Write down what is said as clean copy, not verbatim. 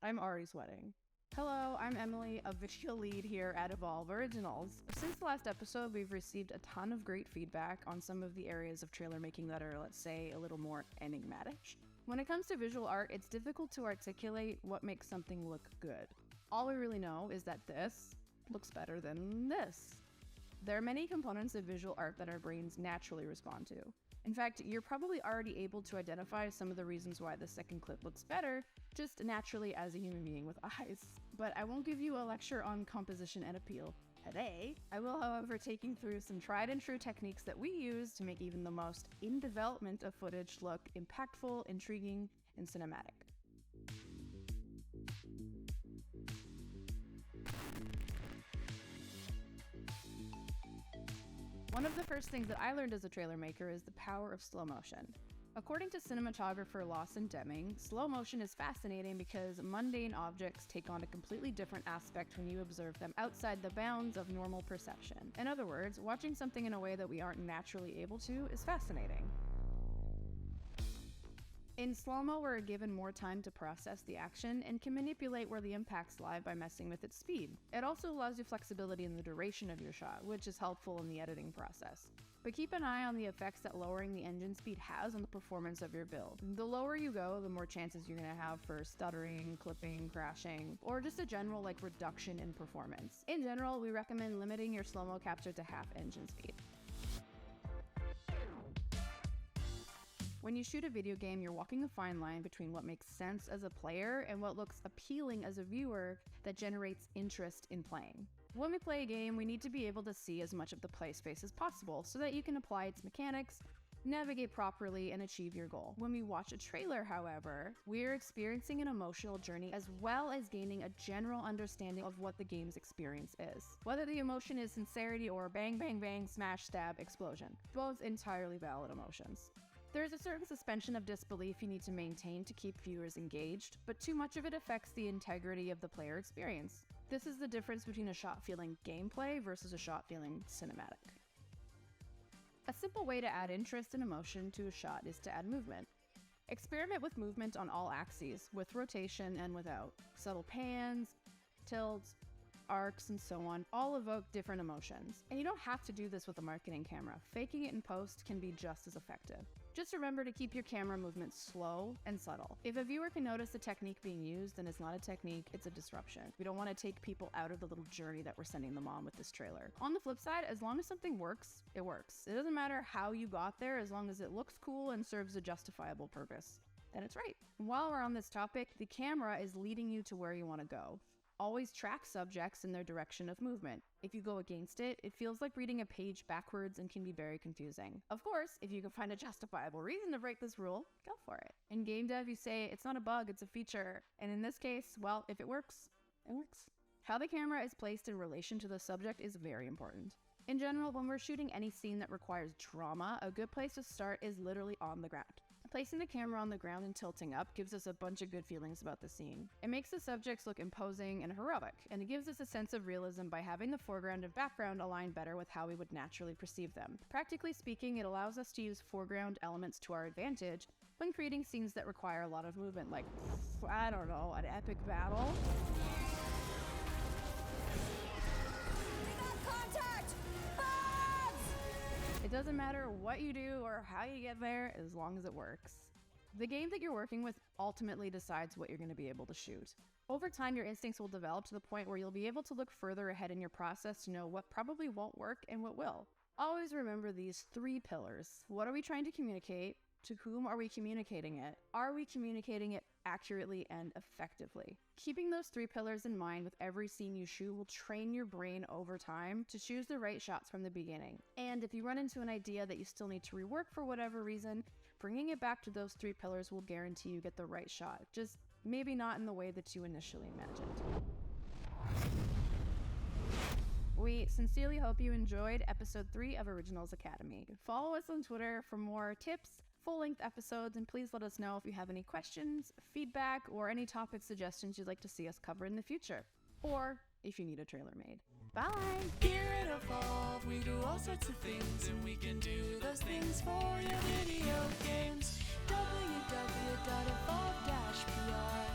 I'm already sweating. Hello, I'm Emily, a video lead here at Evolve Originals. Since the last episode, we've received a ton of great feedback on some of the areas of trailer making that are, let's say, a little more enigmatic. When it comes to visual art, it's difficult to articulate what makes something look good. All we really know is that this looks better than this. There are many components of visual art that our brains naturally respond to. In fact, you're probably already able to identify some of the reasons why the second clip looks better, just naturally as a human being with eyes. But I won't give you a lecture on composition and appeal today. I will, however, take you through some tried and true techniques that we use to make even the most in development of footage look impactful, intriguing, and cinematic. One of the first things that I learned as a trailer maker is the power of slow motion. According to cinematographer Lawson Deming, slow motion is fascinating because mundane objects take on a completely different aspect when you observe them outside the bounds of normal perception. In other words, watching something in a way that we aren't naturally able to is fascinating. In slow-mo, we're given more time to process the action and can manipulate where the impacts lie by messing with its speed. It also allows you flexibility in the duration of your shot, which is helpful in the editing process. But keep an eye on the effects that lowering the engine speed has on the performance of your build. The lower you go, the more chances you're going to have for stuttering, clipping, crashing, or just a general reduction in performance. In general, we recommend limiting your slow-mo capture to half engine speed. When you shoot a video game, you're walking a fine line between what makes sense as a player and what looks appealing as a viewer that generates interest in playing. When we play a game, we need to be able to see as much of the play space as possible so that you can apply its mechanics, navigate properly, and achieve your goal. When we watch a trailer, however, we're experiencing an emotional journey as well as gaining a general understanding of what the game's experience is. Whether the emotion is sincerity or bang, bang, bang, smash, stab, explosion. Both entirely valid emotions. There is a certain suspension of disbelief you need to maintain to keep viewers engaged, but too much of it affects the integrity of the player experience. This is the difference between a shot feeling gameplay versus a shot feeling cinematic. A simple way to add interest and emotion to a shot is to add movement. Experiment with movement on all axes, with rotation and without. Subtle pans, tilts, arcs, and so on all evoke different emotions. And you don't have to do this with a marketing camera. Faking it in post can be just as effective. Just remember to keep your camera movements slow and subtle. If a viewer can notice the technique being used, then it's not a technique, it's a disruption. We don't want to take people out of the little journey that we're sending them on with this trailer. On the flip side, as long as something works, it works. It doesn't matter how you got there, as long as it looks cool and serves a justifiable purpose. Then it's right. While we're on this topic, the camera is leading you to where you want to go. Always track subjects in their direction of movement. If you go against it, it feels like reading a page backwards and can be very confusing. Of course, if you can find a justifiable reason to break this rule, go for it. In game dev, you say it's not a bug, it's a feature. And in this case, well, if it works, it works. How the camera is placed in relation to the subject is very important. In general, when we're shooting any scene that requires drama, a good place to start is literally on the ground. Placing the camera on the ground and tilting up gives us a bunch of good feelings about the scene. It makes the subjects look imposing and heroic, and it gives us a sense of realism by having the foreground and background align better with how we would naturally perceive them. Practically speaking, it allows us to use foreground elements to our advantage when creating scenes that require a lot of movement, like, I don't know, an epic battle. It doesn't matter what you do or how you get there, as long as it works. The game that you're working with ultimately decides what you're going to be able to shoot. Over time, your instincts will develop to the point where you'll be able to look further ahead in your process to know what probably won't work and what will. Always remember these 3 pillars. What are we trying to communicate? To whom are we communicating it? Are we communicating it accurately and effectively? Keeping those 3 pillars in mind with every scene you shoot will train your brain over time to choose the right shots from the beginning. And if you run into an idea that you still need to rework for whatever reason, bringing it back to those 3 pillars will guarantee you get the right shot, just maybe not in the way that you initially imagined. We sincerely hope you enjoyed episode 3 of Originals Academy. Follow us on Twitter for more tips, full-length episodes, and please let us know if you have any questions, feedback, or any topic suggestions you'd like to see us cover in the future, or if you need a trailer made. Bye! Here at Evolve, we do all sorts of things, and we can do those things for your video games. www.evolve-pr